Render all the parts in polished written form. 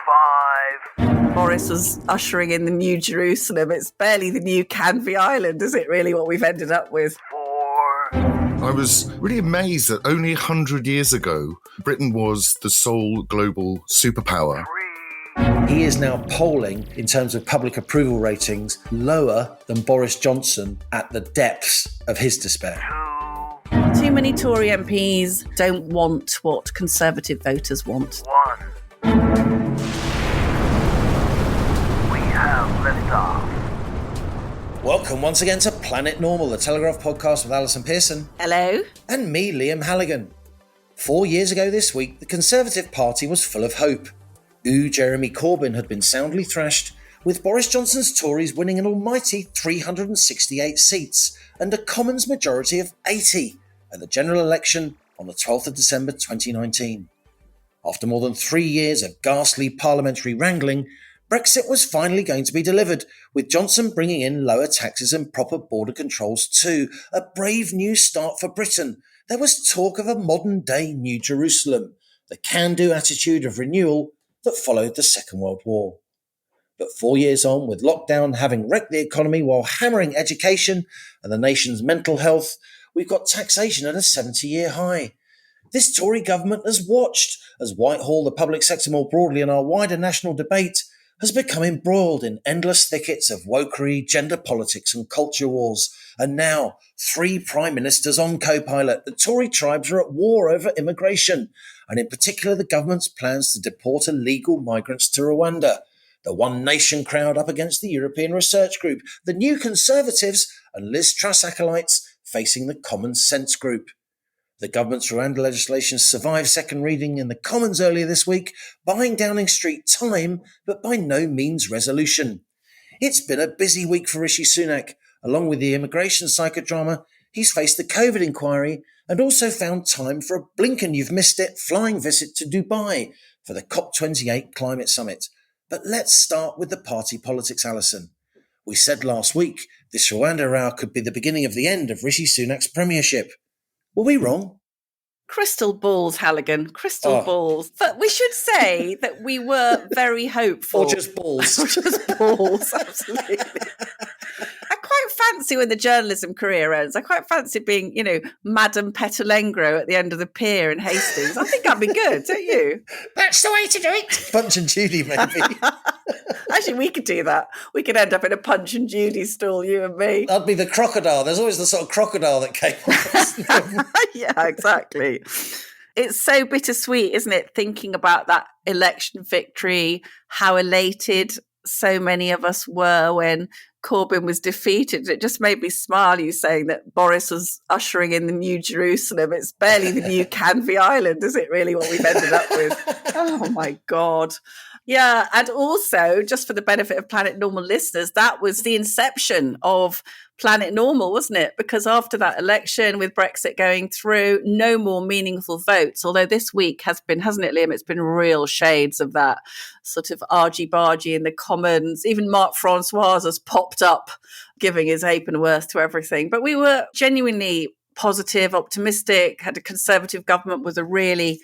5. Boris was ushering in the new Jerusalem. It's barely the new Canvey Island, is it really, what we've ended up with? 4. I was really amazed that only 100 years ago, Britain was the sole global superpower. 3. He is now polling, in terms of public approval ratings, lower than Boris Johnson at the depths of his despair. 2. Too many Tory MPs don't want what Conservative voters want. 1. We have liftoff. Welcome once again to Planet Normal, the Telegraph podcast with Alison Pearson. Hello? And me, Liam Halligan. 4 years ago this week, the Conservative Party was full of hope. Jeremy Corbyn had been soundly thrashed, with Boris Johnson's Tories winning an almighty 368 seats and a Commons majority of 80 at the general election on the 12th of December 2019. After more than 3 years of ghastly parliamentary wrangling, Brexit was finally going to be delivered, with Johnson bringing in lower taxes and proper border controls too. A brave new start for Britain. There was talk of a modern-day New Jerusalem, the can-do attitude of renewal that followed the Second World War. But 4 years on, with lockdown having wrecked the economy while hammering education and the nation's mental health, we've got taxation at a 70-year high. This Tory government has watched as Whitehall, the public sector more broadly, and our wider national debate has become embroiled in endless thickets of wokery, gender politics and culture wars. And now, 3 prime ministers on co-pilot. The Tory tribes are at war over immigration, and in particular the government's plans to deport illegal migrants to Rwanda. The One Nation crowd up against the European Research Group, the New Conservatives and Liz Truss acolytes facing the Common Sense Group. The government's Rwanda legislation survived second reading in the Commons earlier this week, buying Downing Street time, but by no means resolution. It's been a busy week for Rishi Sunak. Along with the immigration psychodrama, he's faced the COVID inquiry and also found time for a blink and you've missed it flying visit to Dubai for the COP28 climate summit. But let's start with the party politics, Alison. We said last week this Rwanda row could be the beginning of the end of Rishi Sunak's premiership. Were we wrong? Crystal balls, Halligan. Crystal balls. But we should say that we were very hopeful. Or just balls. Or just balls, absolutely. I quite fancy when the journalism career ends. I quite fancy being, Madame Petulengro at the end of the pier in Hastings. I think that'd be good, don't you? That's the way to do it. Punch and Judy, maybe. Actually, we could do that. We could end up in a Punch and Judy stall, you and me. I'd be the crocodile. There's always the sort of crocodile that came on. Yeah, exactly. It's so bittersweet, isn't it? Thinking about that election victory, how elated so many of us were when Corbyn was defeated. It just made me smile, you saying that Boris was ushering in the new Jerusalem. It's barely the new Canvey Island, is it really, what we've ended up with? Oh, my God. Yeah, and also, just for the benefit of Planet Normal listeners, that was the inception of Planet Normal, wasn't it? Because after that election, with Brexit going through, no more meaningful votes. Although this week has been, hasn't it, Liam? It's been real shades of that sort of argy-bargy in the Commons. Even Mark Francois has popped up, giving his ape and worth to everything. But we were genuinely positive, optimistic, had a Conservative government with a really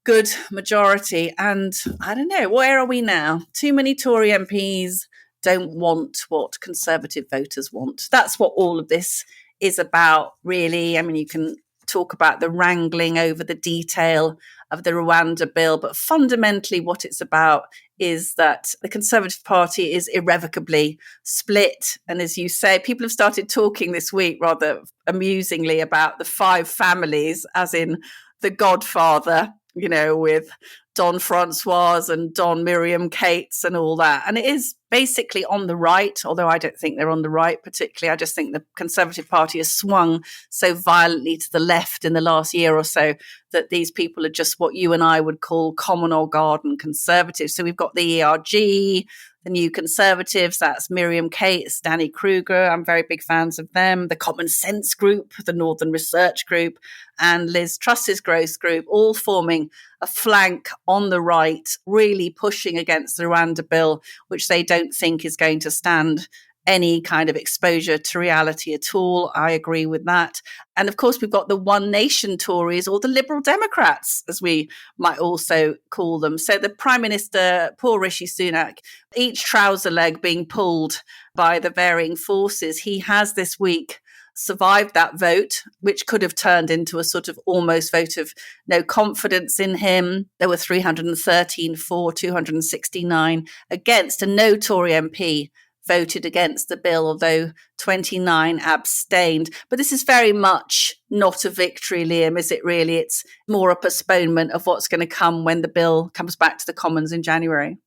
good majority. And I don't know, where are we now? Too many Tory MPs don't want what Conservative voters want. That's what all of this is about, really. I mean, you can talk about the wrangling over the detail of the Rwanda Bill, but fundamentally what it's about is that the Conservative Party is irrevocably split. And as you say, people have started talking this week rather amusingly about the 5 families, as in The Godfather, with Don Francois and Don Miriam Cates and all that. And it is basically on the right, although I don't think they're on the right particularly. I just think the Conservative Party has swung so violently to the left in the last year or so that these people are just what you and I would call common or garden conservatives. So we've got the ERG, the New Conservatives, that's Miriam Cates, Danny Kruger, I'm very big fans of them, the Common Sense Group, the Northern Research Group, and Liz Truss's Growth Group, all forming a flank on the right, really pushing against the Rwanda Bill, which they don't think is going to stand any kind of exposure to reality at all. I agree with that. And of course, we've got the One Nation Tories, or the Liberal Democrats, as we might also call them. So the Prime Minister, poor Rishi Sunak, each trouser leg being pulled by the varying forces. He has this week survived that vote, which could have turned into a sort of almost vote of no confidence in him. There were 313 for, 269 against, and no Tory MP voted against the bill, although 29 abstained. But this is very much not a victory, Liam, is it really? It's more a postponement of what's going to come when the bill comes back to the Commons in January.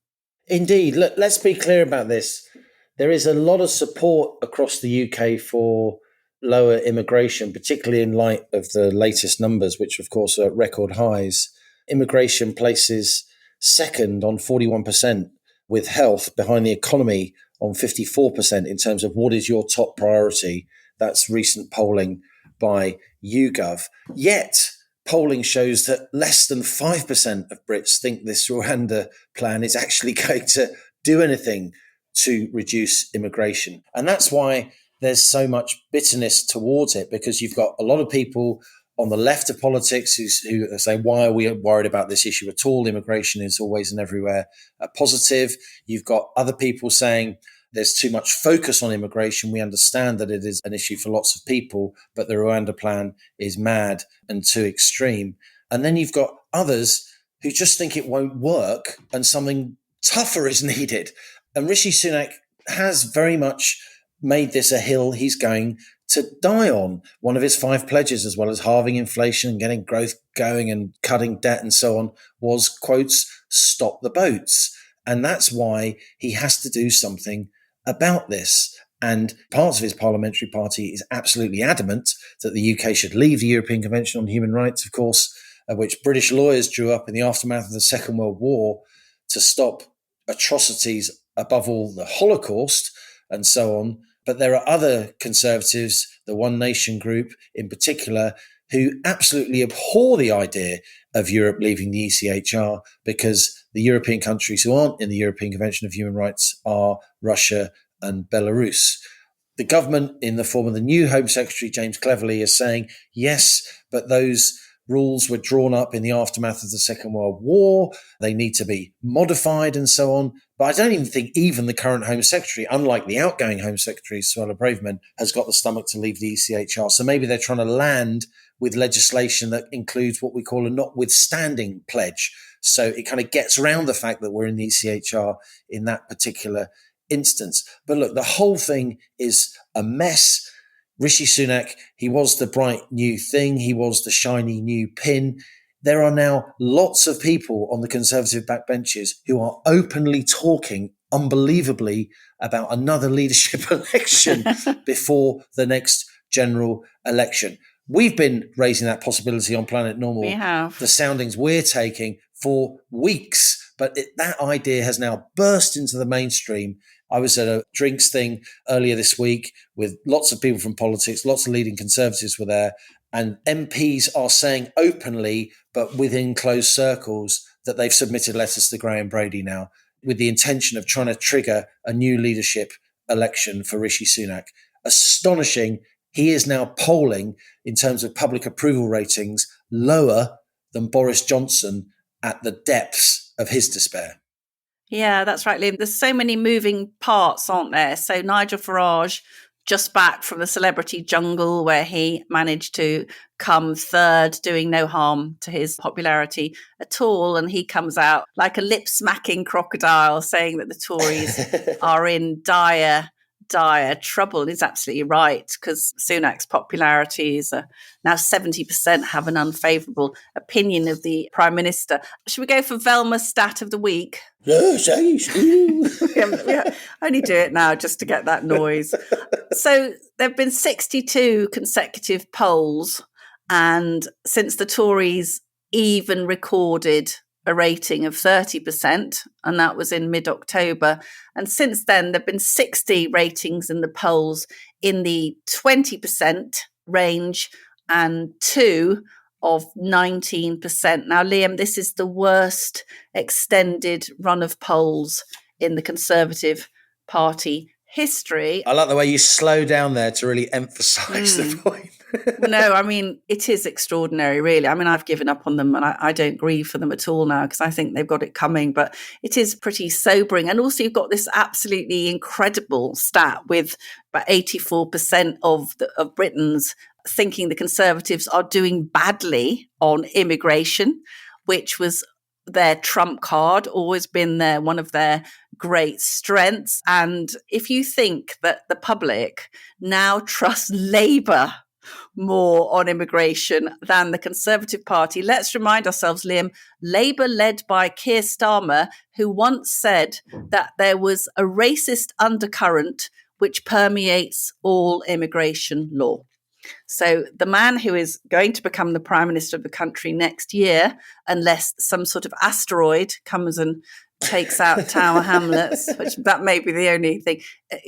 Indeed. Look, let's be clear about this. There is a lot of support across the UK for lower immigration, particularly in light of the latest numbers, which of course are at record highs. Immigration places second on 41%, with health behind the economy on 54% in terms of what is your top priority. That's recent polling by YouGov. Yet, polling shows that less than 5% of Brits think this Rwanda plan is actually going to do anything to reduce immigration. And that's why there's so much bitterness towards it, because you've got a lot of people on the left of politics who say, why are we worried about this issue at all? Immigration is always and everywhere a positive. You've got other people saying there's too much focus on immigration. We understand that it is an issue for lots of people, but the Rwanda plan is mad and too extreme. And then you've got others who just think it won't work and something tougher is needed. And Rishi Sunak has very much made this a hill he's going to die on. One of his 5 pledges, as well as halving inflation and getting growth going and cutting debt and so on, was, quotes, stop the boats. And that's why he has to do something about this. And parts of his parliamentary party is absolutely adamant that the UK should leave the European Convention on Human Rights, of course, which British lawyers drew up in the aftermath of the Second World War to stop atrocities, above all the Holocaust and so on. But there are other Conservatives, the One Nation group in particular, who absolutely abhor the idea of Europe leaving the ECHR, because the European countries who aren't in the European Convention of Human Rights are Russia and Belarus. The government, in the form of the new Home Secretary, James Cleverly, is saying, yes, but those rules were drawn up in the aftermath of the Second World War. They need to be modified and so on. But I don't even think even the current Home Secretary, unlike the outgoing Home Secretary, Suella Braverman, has got the stomach to leave the ECHR. So maybe they're trying to land with legislation that includes what we call a notwithstanding pledge. So it kind of gets around the fact that we're in the ECHR in that particular instance. But look, the whole thing is a mess. Rishi Sunak, he was the bright new thing. He was the shiny new pin. There are now lots of people on the Conservative backbenches who are openly talking, unbelievably, about another leadership election before the next general election. We've been raising that possibility on Planet Normal. We have. The soundings we're taking for weeks, but that idea has now burst into the mainstream. I was at a drinks thing earlier this week with lots of people from politics, lots of leading Conservatives were there, and MPs are saying openly, but within closed circles, that they've submitted letters to Graham Brady now with the intention of trying to trigger a new leadership election for Rishi Sunak. Astonishing. He is now polling, in terms of public approval ratings, lower than Boris Johnson at the depths of his despair. Yeah, that's right, Liam. There's so many moving parts, aren't there? So Nigel Farage, just back from the celebrity jungle where he managed to come third, doing no harm to his popularity at all. And he comes out like a lip-smacking crocodile saying that the Tories are in dire trouble. And he's absolutely right, because Sunak's popularity is now 70% have an unfavourable opinion of the Prime Minister. Should we go for Velma's stat of the week? Yes, we only do it now just to get that noise. So there have been 62 consecutive polls, and since the Tories even recorded a rating of 30%, and that was in mid-October. And since then, there have been 60 ratings in the polls in the 20% range and 2 of 19%. Now, Liam, this is the worst extended run of polls in the Conservative Party history. I like the way you slow down there to really emphasise the point. No, I mean, it is extraordinary, really. I mean, I've given up on them and I don't grieve for them at all now because I think they've got it coming. But it is pretty sobering. And also, you've got this absolutely incredible stat with about 84% of Britons thinking the Conservatives are doing badly on immigration, which was their trump card, always been one of their great strengths. And if you think that the public now trusts Labour more on immigration than the Conservative Party, let's remind ourselves, Liam, Labour led by Keir Starmer, who once said that there was a racist undercurrent which permeates all immigration law. So the man who is going to become the Prime Minister of the country next year, unless some sort of asteroid comes and takes out Tower Hamlets, which that may be the only thing,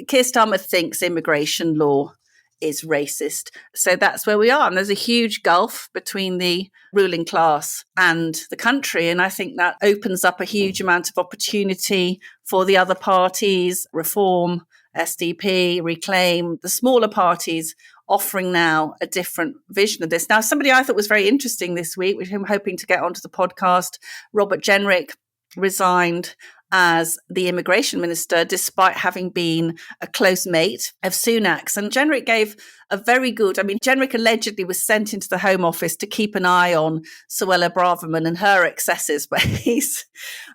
Keir Starmer thinks immigration law is racist. So that's where we are. And there's a huge gulf between the ruling class and the country. And I think that opens up a huge amount of opportunity for the other parties, Reform, SDP, Reclaim, the smaller parties offering now a different vision of this. Now, somebody I thought was very interesting this week, which I'm hoping to get onto the podcast, Robert Jenrick resigned as the immigration minister, despite having been a close mate of Sunak's. And Jenrick gave a very good, Jenrick allegedly was sent into the Home Office to keep an eye on Suella Braverman and her excesses, but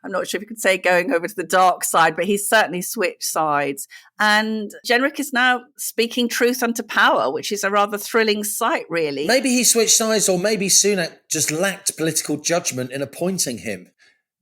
I'm not sure if you could say going over to the dark side, but he's certainly switched sides. And Jenrick is now speaking truth unto power, which is a rather thrilling sight, really. Maybe he switched sides, or maybe Sunak just lacked political judgment in appointing him.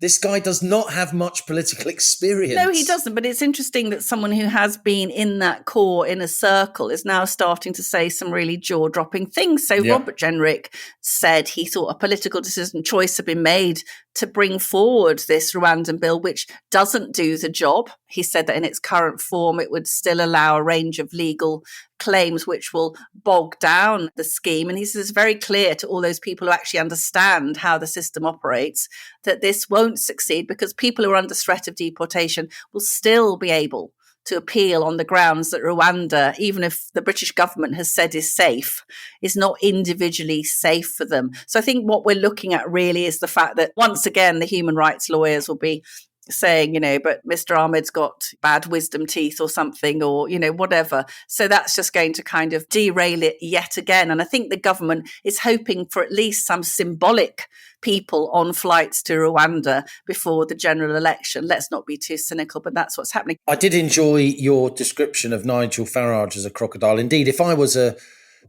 This guy does not have much political experience. No, he doesn't. But it's interesting that someone who has been in that core inner circle is now starting to say some really jaw-dropping things. So Robert Jenrick said he thought a political decision choice had been made to bring forward this Rwanda Bill, which doesn't do the job. He said that in its current form, it would still allow a range of legal claims which will bog down the scheme. And he says it's very clear to all those people who actually understand how the system operates that this won't succeed because people who are under threat of deportation will still be able to appeal on the grounds that Rwanda, even if the British government has said is safe, is not individually safe for them. So I think what we're looking at really is the fact that once again, the human rights lawyers will be saying, but Mr. Ahmed's got bad wisdom teeth or something, or, whatever. So that's just going to kind of derail it yet again. And I think the government is hoping for at least some symbolic people on flights to Rwanda before the general election. Let's not be too cynical, but that's what's happening. I did enjoy your description of Nigel Farage as a crocodile. Indeed, if I was a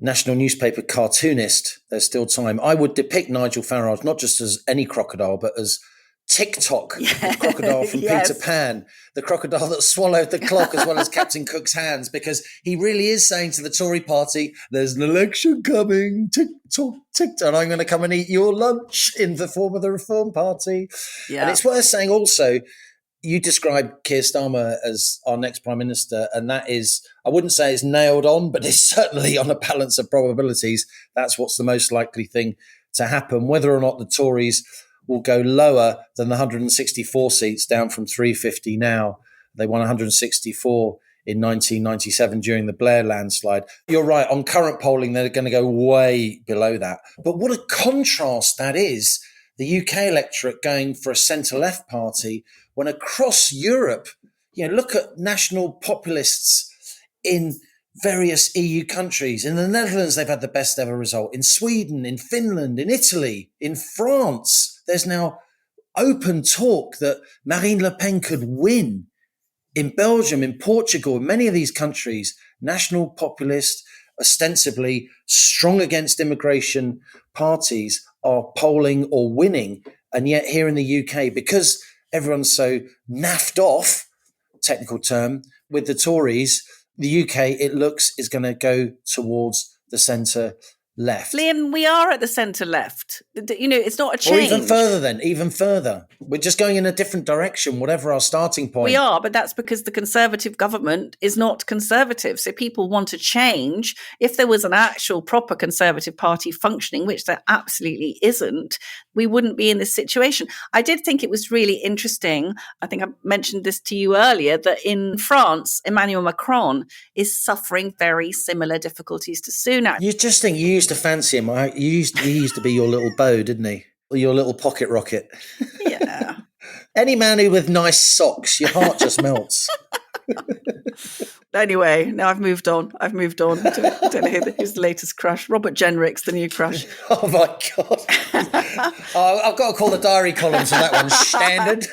national newspaper cartoonist, there's still time, I would depict Nigel Farage not just as any crocodile, but as TikTok, the crocodile from Peter Pan, the crocodile that swallowed the clock as well as Captain Cook's hands, because he really is saying to the Tory party, there's an election coming, TikTok, TikTok, and I'm going to come and eat your lunch in the form of the Reform Party. Yeah. And it's worth saying also, you described Keir Starmer as our next Prime Minister, and that is, I wouldn't say it's nailed on, but it's certainly on a balance of probabilities. That's what's the most likely thing to happen. Whether or not the Tories will go lower than the 164 seats, down from 350 now. They won 164 in 1997 during the Blair landslide. You're right, on current polling, they're going to go way below that. But what a contrast that is, the UK electorate going for a centre-left party, when across Europe, look at national populists in various EU countries. In the Netherlands, they've had the best ever result. In Sweden, in Finland, in Italy, in France, there's now open talk that Marine Le Pen could win. In Belgium, in Portugal, in many of these countries, national populist, ostensibly strong against immigration parties are polling or winning. And yet here in the UK, because everyone's so naffed off, technical term, with the Tories, the UK, it looks, is going to go towards the centre left. Liam, we are at the centre left. It's not a change. Or even further. We're just going in a different direction, whatever our starting point. We are, but that's because the Conservative government is not Conservative. So people want to change. If there was an actual proper Conservative Party functioning, which there absolutely isn't, we wouldn't be in this situation. I did think it was really interesting. I think I mentioned this to you earlier, that in France, Emmanuel Macron is suffering very similar difficulties to Sunak. You just think you used to fancy him. He used to be your little beau, didn't he? Or your little pocket rocket. Yeah. Any man who with nice socks, your heart just melts. Anyway, now I've moved on. I don't know who's the latest crush. Robert Jenrick's the new crush. Oh, my God. I've got to call the diary columns on that one standard.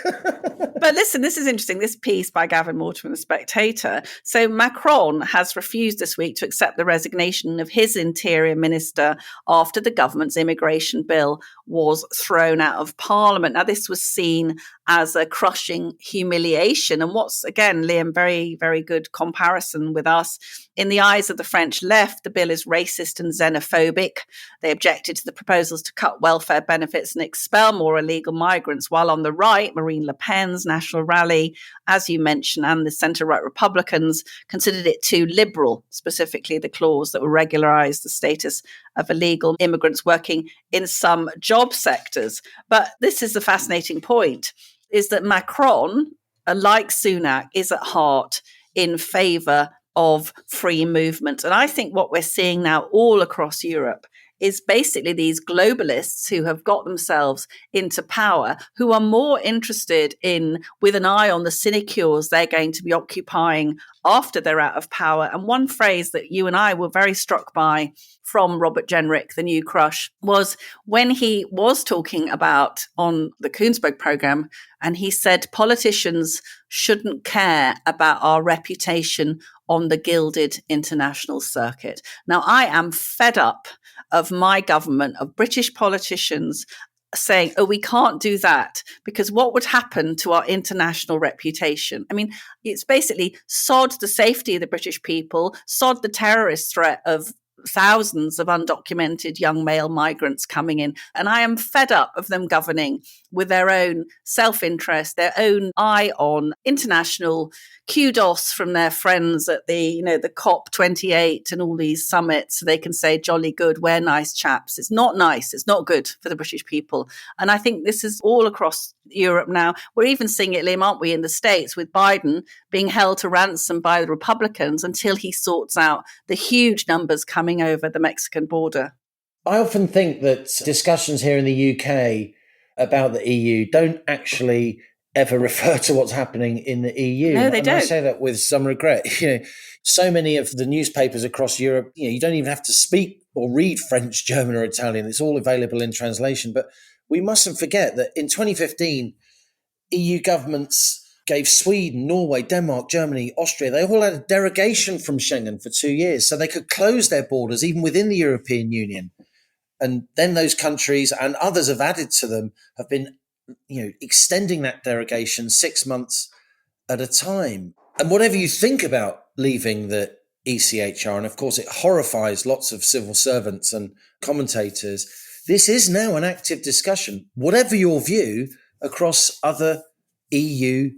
But listen, this is interesting. This piece by Gavin Mortimer in The Spectator. So Macron has refused this week to accept the resignation of his interior minister after the government's immigration bill was thrown out of Parliament. Now, this was seen as a crushing humiliation. And what's, again, Liam, very, very good comparison with us. In the eyes of the French left, the bill is racist and xenophobic. They objected to the proposals to cut welfare benefits and expel more illegal migrants, while on the right, Marine Le Pen's National Rally, as you mentioned, and the centre-right Republicans considered it too liberal, specifically the clause that would regularise the status of illegal immigrants working in some job sectors. But this is the fascinating point, is that Macron, like Sunak, is at heart in favour of free movement. And I think what we're seeing now all across Europe is basically these globalists who have got themselves into power, who are more interested in, with an eye on the sinecures they're going to be occupying after they're out of power. And one phrase that you and I were very struck by from Robert Jenrick, the new crush, was when he was talking about on the Koonsberg programme, and he said politicians shouldn't care about our reputation on the gilded international circuit. Now, I am fed up of my government, of British politicians saying, oh, we can't do that because what would happen to our international reputation? I mean, it's basically sod the safety of the British people, sod the terrorist threat of thousands of undocumented young male migrants coming in. And I am fed up of them governing with their own self-interest, their own eye on international kudos from their friends at the COP28 and all these summits, so they can say, jolly good, we're nice chaps. It's not nice. It's not good for the British people. And I think this is all across Europe now. We're even seeing it, Liam, aren't we, in the States, with Biden being held to ransom by the Republicans until he sorts out the huge numbers coming over the Mexican border. I often think that discussions here in the UK about the EU don't actually ever refer to what's happening in the EU. No, they don't. I say that with some regret. So many of the newspapers across Europe, you don't even have to speak or read French, German or Italian. It's all available in translation. But we mustn't forget that in 2015, EU governments gave Sweden, Norway, Denmark, Germany, Austria, they all had a derogation from Schengen for 2 years, so they could close their borders even within the European Union. And then those countries and others have added to them have been extending that derogation 6 months at a time. And whatever you think about leaving the ECHR, and of course it horrifies lots of civil servants and commentators, this is now an active discussion, whatever your view, across other EU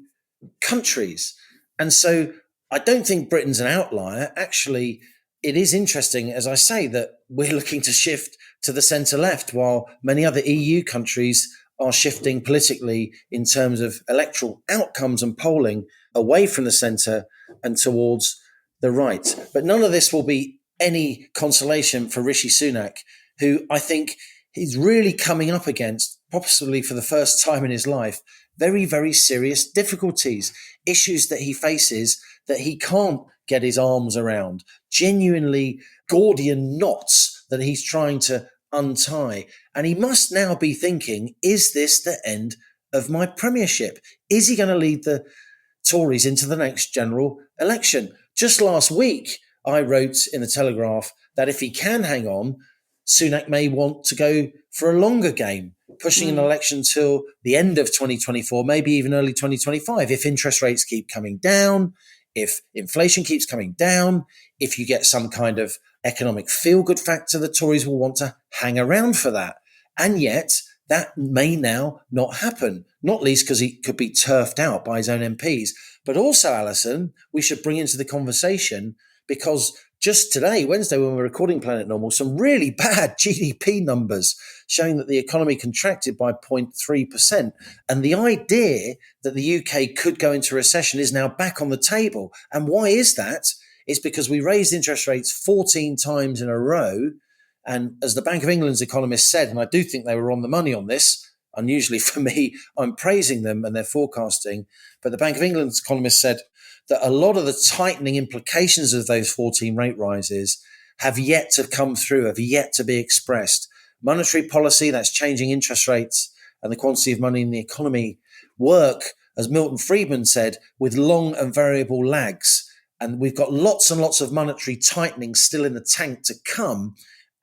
countries. And so I don't think Britain's an outlier. Actually, it is interesting, as I say, that we're looking to shift to the centre-left while many other EU countries are shifting politically in terms of electoral outcomes and polling away from the centre and towards the right. But none of this will be any consolation for Rishi Sunak, who I think he's really coming up against, possibly for the first time in his life, very, very serious difficulties, issues that he faces that he can't get his arms around, genuinely Gordian knots that he's trying to untie. And he must now be thinking, is this the end of my premiership? Is he going to lead the Tories into the next general election? Just last week, I wrote in the Telegraph that if he can hang on, Sunak may want to go for a longer game, pushing an election till the end of 2024, maybe even early 2025, if interest rates keep coming down, if inflation keeps coming down, if you get some kind of economic feel-good factor, the Tories will want to hang around for that. And yet, that may now not happen, not least because he could be turfed out by his own MPs. But also, Alison, we should bring into the conversation, because just today, Wednesday, when we're recording Planet Normal, some really bad GDP numbers showing that the economy contracted by 0.3%. And the idea that the UK could go into recession is now back on the table. And why is that? It's because we raised interest rates 14 times in a row. And as the Bank of England's economists said, and I do think they were on the money on this, unusually for me, I'm praising them and their forecasting, but the Bank of England's economists said that a lot of the tightening implications of those 14 rate rises have yet to come through, have yet to be expressed. Monetary policy, that's changing interest rates and the quantity of money in the economy, work, as Milton Friedman said, with long and variable lags. And we've got lots and lots of monetary tightening still in the tank to come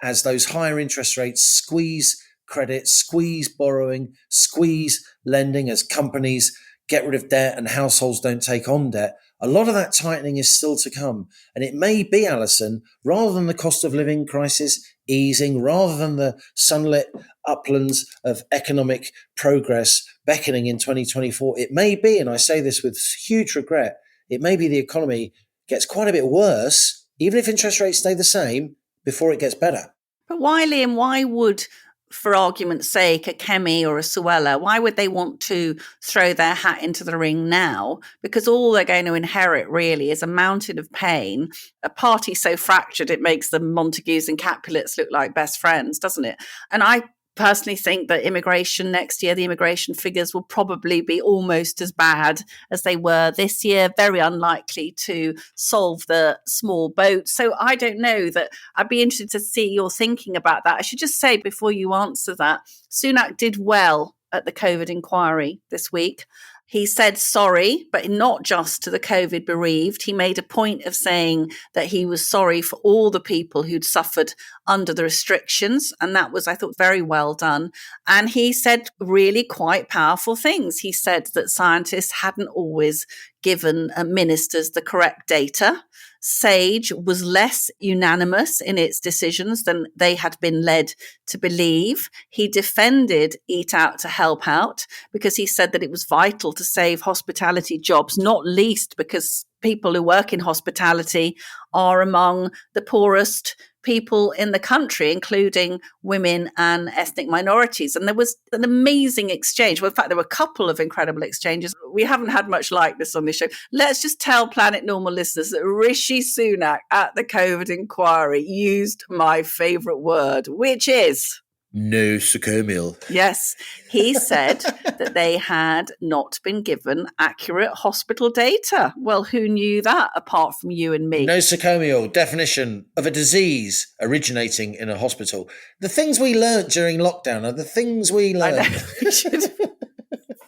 as those higher interest rates squeeze credit, squeeze borrowing, squeeze lending as companies get rid of debt and households don't take on debt. A lot of that tightening is still to come. And it may be, Alison, rather than the cost of living crisis easing, rather than the sunlit uplands of economic progress beckoning in 2024, it may be, and I say this with huge regret, it may be the economy gets quite a bit worse, even if interest rates stay the same, before it gets better. But why, Liam, why would, for argument's sake, a Kemi or a Suella, why would they want to throw their hat into the ring now? Because all they're going to inherit really is a mountain of pain, a party so fractured it makes the Montagues and Capulets look like best friends, doesn't it? And I personally think that immigration next year, the immigration figures will probably be almost as bad as they were this year, very unlikely to solve the small boat. So I don't know, that I'd be interested to see your thinking about that. I should just say before you answer that, Sunak did well at the COVID inquiry this week. He said sorry, but not just to the COVID bereaved. He made a point of saying that he was sorry for all the people who'd suffered under the restrictions. And that was, I thought, very well done. And he said really quite powerful things. He said that scientists hadn't always given ministers the correct data. SAGE was less unanimous in its decisions than they had been led to believe. He defended Eat Out to Help Out because he said that it was vital to save hospitality jobs, not least because people who work in hospitality are among the poorest people in the country, including women and ethnic minorities. And there was an amazing exchange. Well, in fact, there were a couple of incredible exchanges. We haven't had much like this on this show. Let's just tell Planet Normal listeners that Rishi Sunak at the COVID inquiry used my favourite word, which is... nosocomial. Yes, he said that they had not been given accurate hospital data. Well, who knew that apart from you and me? Nosocomial, definition of a disease originating in a hospital. The things we learnt during lockdown are the things we learned.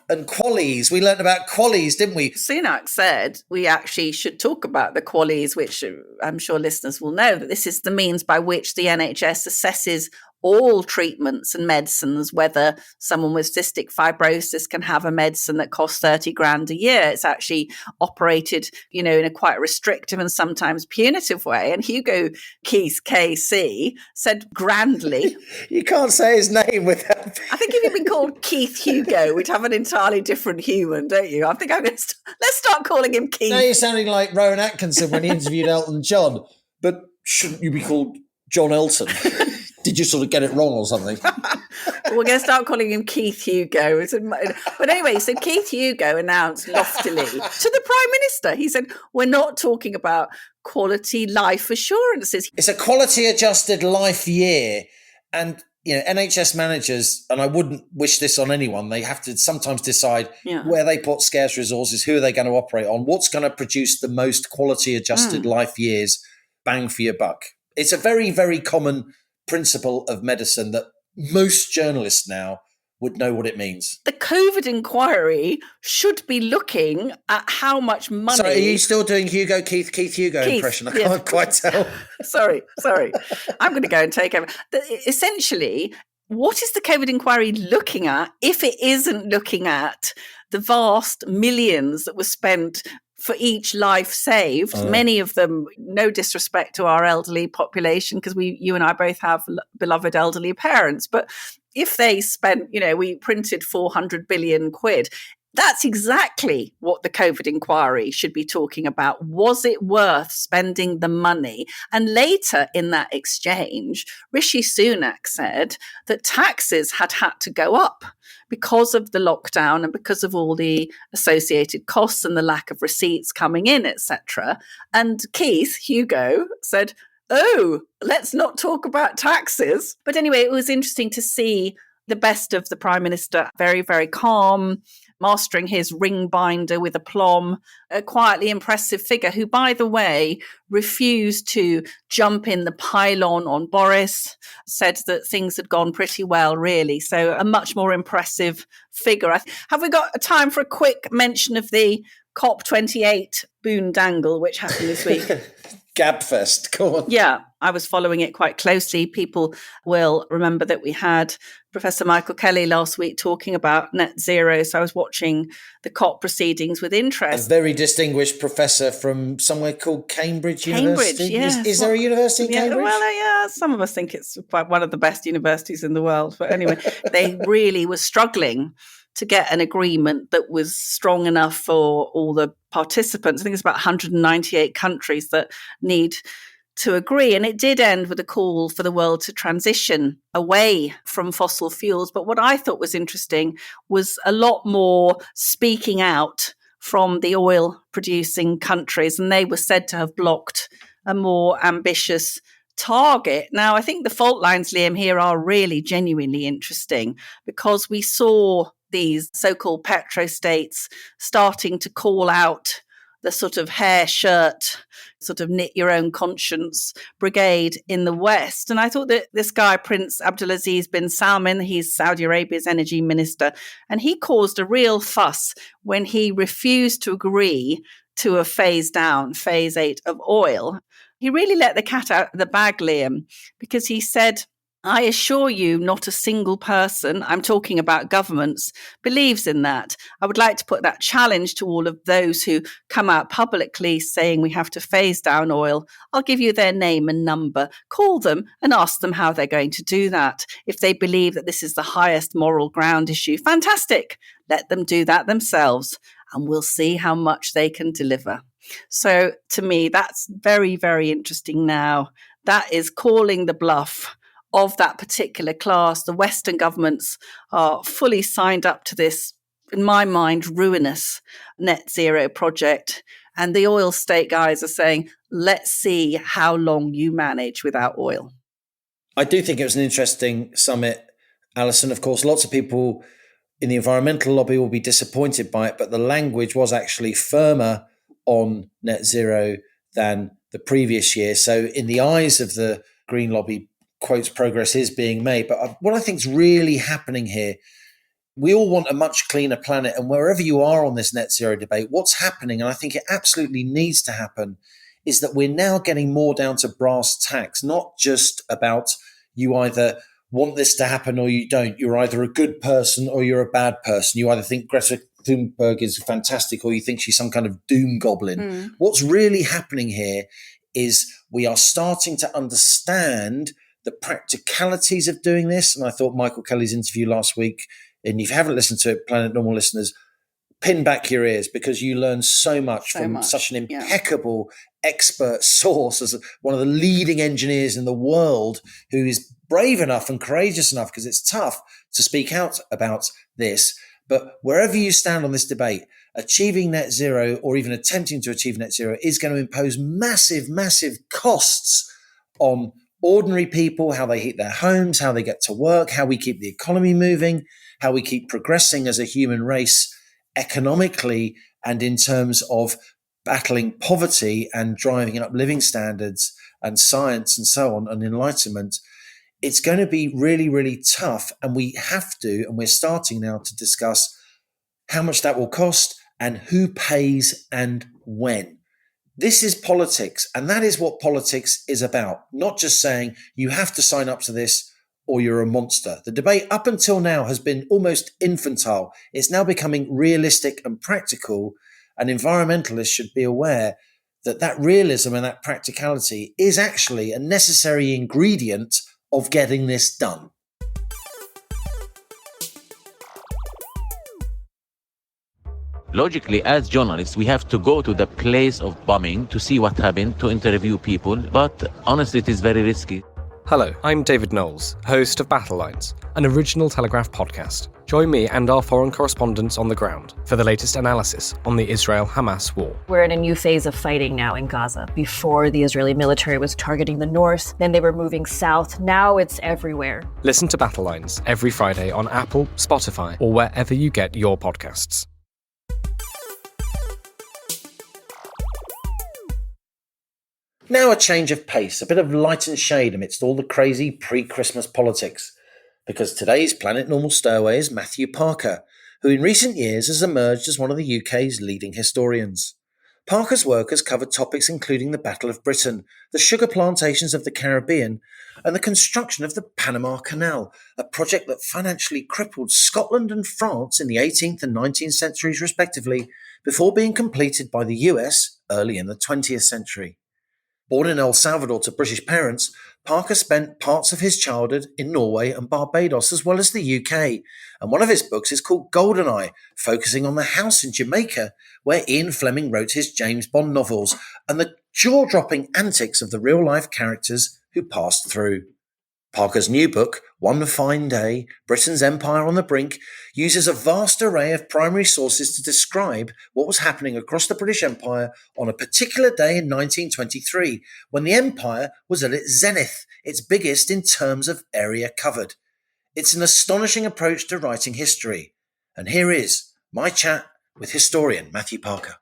And qualies, we learnt about qualies, didn't we? Sunak said we actually should talk about the qualies, which I'm sure listeners will know, that this is the means by which the NHS assesses all treatments and medicines, whether someone with cystic fibrosis can have a medicine that costs 30 grand a year. It's actually operated, in a quite restrictive and sometimes punitive way. And Hugo Keith KC said grandly. You can't say his name without... I think if he'd been called Keith Hugo, we'd have an entirely different human, don't you? I think I'm going to let's start calling him Keith. Now you're sounding like Rowan Atkinson when he interviewed Elton John. But shouldn't you be called John Elton? Did you sort of get it wrong or something? We're going to start calling him Keith Hugo. But anyway, so Keith Hugo announced loftily to the Prime Minister, he said, we're not talking about quality life assurances. It's a quality adjusted life year. And, NHS managers, and I wouldn't wish this on anyone, they have to sometimes decide where they put scarce resources, who are they going to operate on, what's going to produce the most quality adjusted life years, bang for your buck. It's a very, very common principle of medicine that most journalists now would know what it means. The COVID inquiry should be looking at how much money... Sorry, are you still doing Keith Hugo impression? I can't quite tell. Sorry. I'm going to go and take over. Essentially, what is the COVID inquiry looking at if it isn't looking at the vast millions that were spent for each life saved. Many of them, no disrespect to our elderly population, because you and I both have beloved elderly parents, but if they spent, we printed 400 billion quid, that's exactly what the COVID inquiry should be talking about. Was it worth spending the money? And later in that exchange, Rishi Sunak said that taxes had to go up because of the lockdown and because of all the associated costs and the lack of receipts coming in, etc. And Hugo said, oh, let's not talk about taxes. But anyway, it was interesting to see the best of the Prime Minister, very, very calm, mastering his ring binder with aplomb, a quietly impressive figure who, by the way, refused to jump in the pylon on Boris, said that things had gone pretty well, really. So a much more impressive figure. Have we got time for a quick mention of the COP28 boondangle, which happened this week? Gabfest, go on. Yeah, I was following it quite closely. People will remember that we had Professor Michael Kelly last week talking about net zero. So I was watching the COP proceedings with interest. A very distinguished professor from somewhere called Cambridge University. Yes. Is there a university in Cambridge? Well, yeah, some of us think it's one of the best universities in the world. But anyway, they really were struggling to get an agreement that was strong enough for all the participants. I think it's about 198 countries that need to agree. And it did end with a call for the world to transition away from fossil fuels. But what I thought was interesting was a lot more speaking out from the oil producing countries. And they were said to have blocked a more ambitious target. Now, I think the fault lines, Liam, here are really genuinely interesting, because we saw these so-called petrostates starting to call out the sort of hair shirt, sort of knit your own conscience brigade in the West. And I thought that this guy, Prince Abdulaziz bin Salman, he's Saudi Arabia's energy minister, and he caused a real fuss when he refused to agree to a phase 8 of oil. He really let the cat out of the bag, Liam, because he said, I assure you, not a single person, I'm talking about governments, believes in that. I would like to put that challenge to all of those who come out publicly saying we have to phase down oil. I'll give you their name and number. Call them and ask them how they're going to do that. If they believe that this is the highest moral ground issue, fantastic. Let them do that themselves, and we'll see how much they can deliver. So to me, that's very, very interesting now. That is calling the bluff of that particular class. The Western governments are fully signed up to this, in my mind, ruinous net zero project. And the oil state guys are saying, let's see how long you manage without oil. I do think it was an interesting summit, Alison. Of course, lots of people in the environmental lobby will be disappointed by it, but the language was actually firmer on net zero than the previous year. So in the eyes of the Green lobby, quotes, progress is being made. But what I think is really happening here, we all want a much cleaner planet. And wherever you are on this net zero debate, what's happening, and I think it absolutely needs to happen, is that we're now getting more down to brass tacks, not just about you either want this to happen or you don't. You're either a good person or you're a bad person. You either think Greta Thunberg is fantastic or you think she's some kind of doom goblin. What's really happening here is we are starting to understand the practicalities of doing this. And I thought Michael Kelly's interview last week, and if you haven't listened to it, Planet Normal listeners, pin back your ears, because you learn so much from such an impeccable expert source as one of the leading engineers in the world, who is brave enough and courageous enough, because it's tough to speak out about this. But wherever you stand on this debate, achieving net zero or even attempting to achieve net zero is going to impose massive, massive costs on ordinary people, how they heat their homes, how they get to work, how we keep the economy moving, how we keep progressing as a human race economically, and in terms of battling poverty and driving up living standards and science and so on and enlightenment. It's going to be really, really tough. And we have to, and we're starting now to discuss how much that will cost and who pays and when. This is politics, and that is what politics is about. Not just saying you have to sign up to this or you're a monster. The debate up until now has been almost infantile. It's now becoming realistic and practical. and environmentalists should be aware that realism and that practicality is actually a necessary ingredient of getting this done. Logically, as journalists, we have to go to the place of bombing to see what happened, to interview people, but honestly, it is very risky. Hello, I'm David Knowles, host of Battle Lines, an original Telegraph podcast. Join me and our foreign correspondents on the ground for the latest analysis on the Israel-Hamas war. We're in a new phase of fighting now in Gaza. Before, the Israeli military was targeting the north, then they were moving south. Now it's everywhere. Listen to Battle Lines every Friday on Apple, Spotify, or wherever you get your podcasts. Now a change of pace, a bit of light and shade amidst all the crazy pre-Christmas politics. Because today's Planet Normal stowaway is Matthew Parker, who in recent years has emerged as one of the UK's leading historians. Parker's work has covered topics including the Battle of Britain, the sugar plantations of the Caribbean, and the construction of the Panama Canal, a project that financially crippled Scotland and France in the 18th and 19th centuries respectively, before being completed by the US early in the 20th century. Born in El Salvador to British parents, Parker spent parts of his childhood in Norway and Barbados as well as the UK, and one of his books is called Goldeneye, focusing on the house in Jamaica where Ian Fleming wrote his James Bond novels and the jaw-dropping antics of the real-life characters who passed through. Parker's new book, One Fine Day, Britain's Empire on the Brink, uses a vast array of primary sources to describe what was happening across the British Empire on a particular day in 1923, when the Empire was at its zenith, its biggest in terms of area covered. It's an astonishing approach to writing history. And here is my chat with historian Matthew Parker.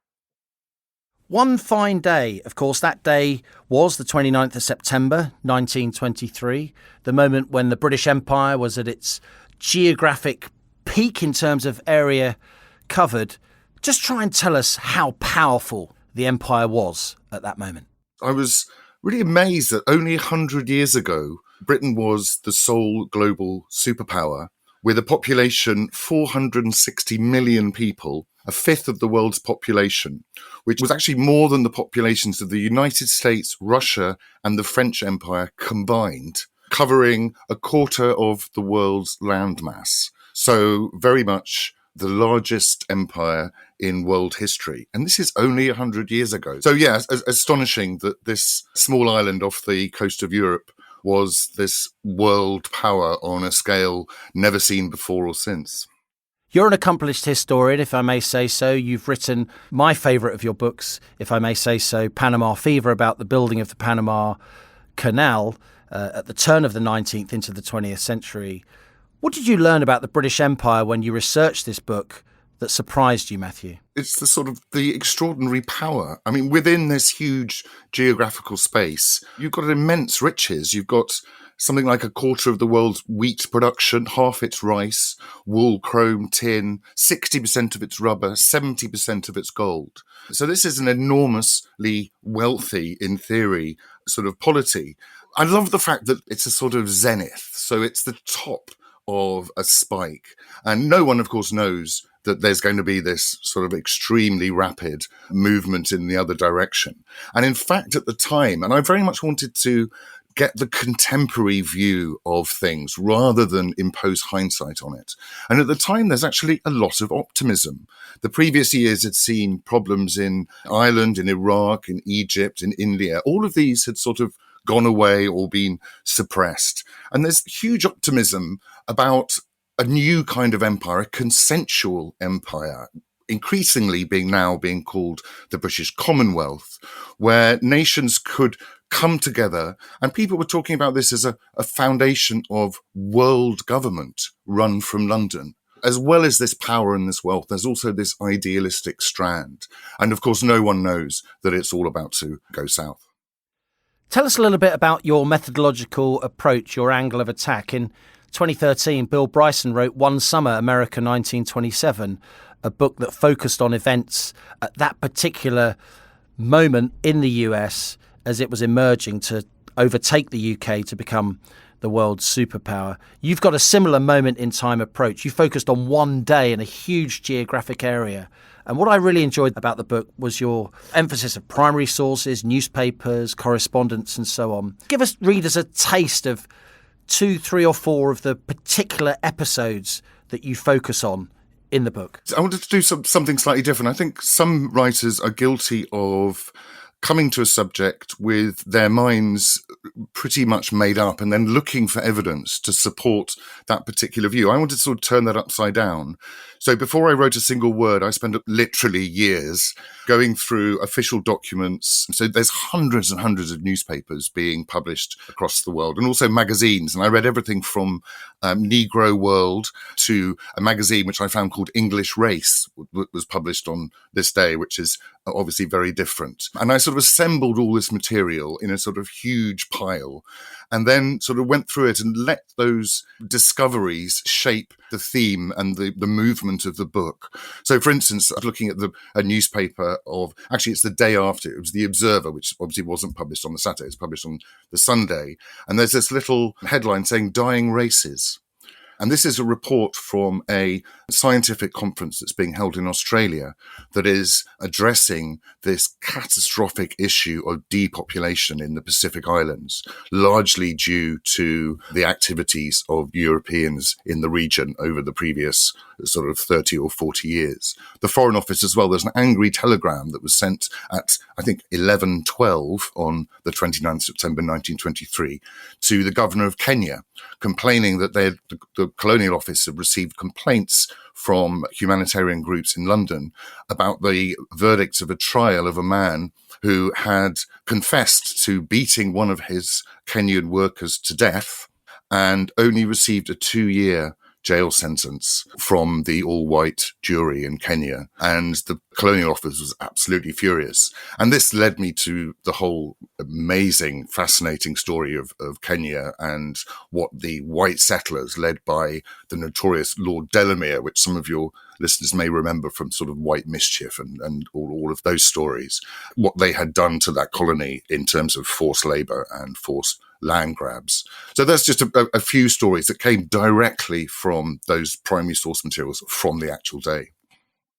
One fine day, of course, that day was the 29th of September 1923, the moment when the British Empire was at its geographic peak in terms of area covered. Just try and tell us how powerful the empire was at that moment. I was really amazed that only 100 years ago, Britain was the sole global superpower with a population 460 million people, a fifth of the world's population, which was actually more than the populations of the United States, Russia, and the French Empire combined, covering a quarter of the world's landmass. So very much the largest empire in world history. And this is only 100 years ago. So yeah, astonishing that this small island off the coast of Europe was this world power on a scale never seen before or since. You're an accomplished historian, if I may say so. You've written my favourite of your books, if I may say so, Panama Fever, about the building of the Panama Canal at the turn of the 19th into the 20th century. What did you learn about the British Empire when you researched this book that surprised you, Matthew? It's the extraordinary power. I mean, within this huge geographical space, you've got immense riches. You've got something like a quarter of the world's wheat production, half its rice, wool, chrome, tin, 60% of its rubber, 70% of its gold. So this is an enormously wealthy, in theory, sort of polity. I love the fact that it's a sort of zenith. So it's the top of a spike. And no one, of course, knows that there's going to be this sort of extremely rapid movement in the other direction. And in fact, at the time, and I very much wanted to get the contemporary view of things rather than impose hindsight on it. And at the time, there's actually a lot of optimism. The previous years had seen problems in Ireland, in Iraq, in Egypt, in India. All of these had sort of gone away or been suppressed. And there's huge optimism about a new kind of empire, a consensual empire, increasingly being called the British Commonwealth, where nations could come together. And people were talking about this as a foundation of world government run from London. As well as this power and this wealth, there's also this idealistic strand. And of course, no one knows that it's all about to go south. Tell us a little bit about your methodological approach, your angle of attack. In 2013, Bill Bryson wrote One Summer, America 1927, a book that focused on events at that particular moment in the US as it was emerging to overtake the UK to become the world's superpower. You've got a similar moment in time approach. You focused on one day in a huge geographic area. And what I really enjoyed about the book was your emphasis of primary sources, newspapers, correspondence, and so on. Give us readers a taste of 2, 3, or 4 of the particular episodes that you focus on in the book. I wanted to do something slightly different. I think some writers are guilty of coming to a subject with their minds pretty much made up and then looking for evidence to support that particular view. I wanted to sort of turn that upside down. So before I wrote a single word, I spent literally years going through official documents. So there's hundreds and hundreds of newspapers being published across the world, and also magazines. And I read everything from Negro World to a magazine which I found called English Race, was published on this day, which is obviously very different. And I sort of assembled all this material in a sort of huge pile, and then sort of went through it and let those discoveries shape the theme and the movement of the book. So, for instance, I was looking at a newspaper actually it's the day after, it was The Observer, which obviously wasn't published on the Saturday, it's published on the Sunday. And there's this little headline saying "Dying Races." And this is a report from a scientific conference that's being held in Australia that is addressing this catastrophic issue of depopulation in the Pacific Islands, largely due to the activities of Europeans in the region over the previous sort of 30 or 40 years. The Foreign Office as well, there's an angry telegram that was sent at, I think, 11:12 on the 29th September 1923 to the governor of Kenya, complaining that the Colonial Office had received complaints from humanitarian groups in London about the verdicts of a trial of a man who had confessed to beating one of his Kenyan workers to death and only received a 2-year jail sentence from the all-white jury in Kenya. And the Colonial Office was absolutely furious. And this led me to the whole amazing, fascinating story of Kenya and what the white settlers, led by the notorious Lord Delamere, which some of your listeners may remember from sort of White Mischief and all of those stories, what they had done to that colony in terms of forced labour and forced land grabs. So that's just a few stories that came directly from those primary source materials from the actual day.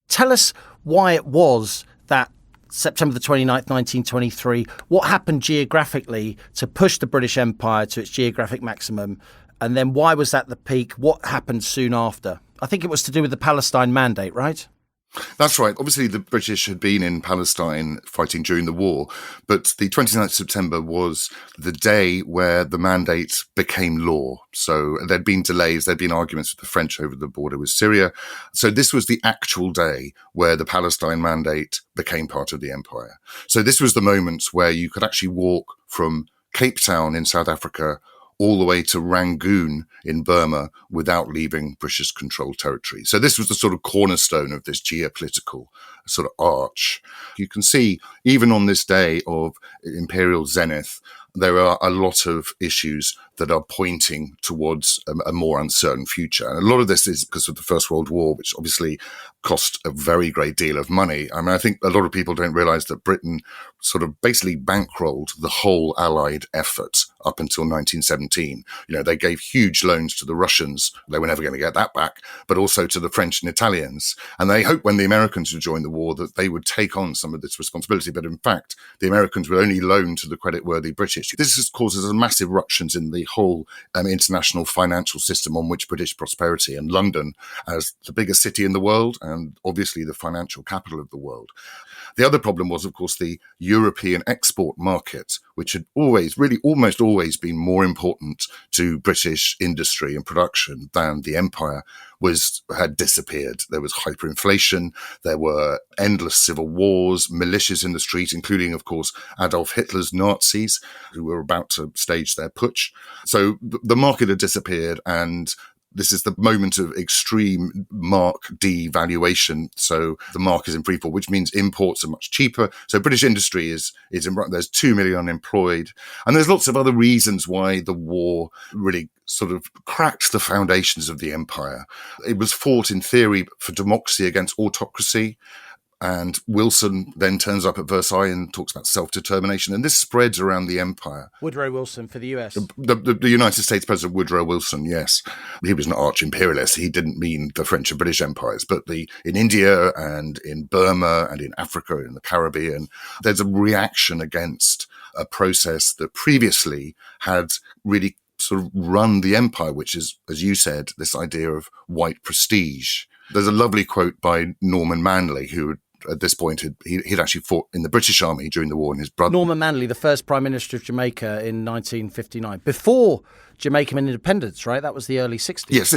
Tell us why it was that September the 29th, 1923, what happened geographically to push the British Empire to its geographic maximum, and then why was that the peak? What happened soon after? I think it was to do with the Palestine Mandate, right? That's right. Obviously, the British had been in Palestine fighting during the war, but the 29th September was the day where the mandate became law. So there'd been delays, there'd been arguments with the French over the border with Syria. So this was the actual day where the Palestine Mandate became part of the empire. So this was the moment where you could actually walk from Cape Town in South Africa all the way to Rangoon in Burma without leaving British-controlled territory. So this was the sort of cornerstone of this geopolitical sort of arch. You can see, even on this day of imperial zenith, there are a lot of issues that are pointing towards a more uncertain future. And a lot of this is because of the First World War, which obviously cost a very great deal of money. I mean, I think a lot of people don't realize that Britain sort of basically bankrolled the whole Allied effort up until 1917. You know, they gave huge loans to the Russians. They were never going to get that back, but also to the French and Italians. And they hoped when the Americans would join the war that they would take on some of this responsibility. But in fact, the Americans would only loan to the credit-worthy British. This causes massive ruptures in the whole international financial system on which British prosperity, and London as the biggest city in the world and obviously the financial capital of the world. The other problem was, of course, the European export market, which had always, really almost always been more important to British industry and production than the empire, had disappeared. There was hyperinflation, there were endless civil wars, militias in the street, including, of course, Adolf Hitler's Nazis, who were about to stage their putsch. So the market had disappeared, and this is the moment of extreme mark devaluation. So the mark is in free fall, which means imports are much cheaper. So British industry is there's 2 million unemployed. And there's lots of other reasons why the war really sort of cracked the foundations of the empire. It was fought in theory for democracy against autocracy. And Wilson then turns up at Versailles and talks about self-determination. And this spreads around the empire. Woodrow Wilson for the US. The United States President Woodrow Wilson, yes. He was an arch-imperialist. He didn't mean the French and British empires, but in India and in Burma and in Africa and in the Caribbean, there's a reaction against a process that previously had really sort of run the empire, which is, as you said, this idea of white prestige. There's a lovely quote by Norman Manley, who at this point he'd actually fought in the British Army during the war, and his brother... Norman Manley, the first Prime Minister of Jamaica in 1959, before Jamaican independence, right? That was the early 60s. Yes,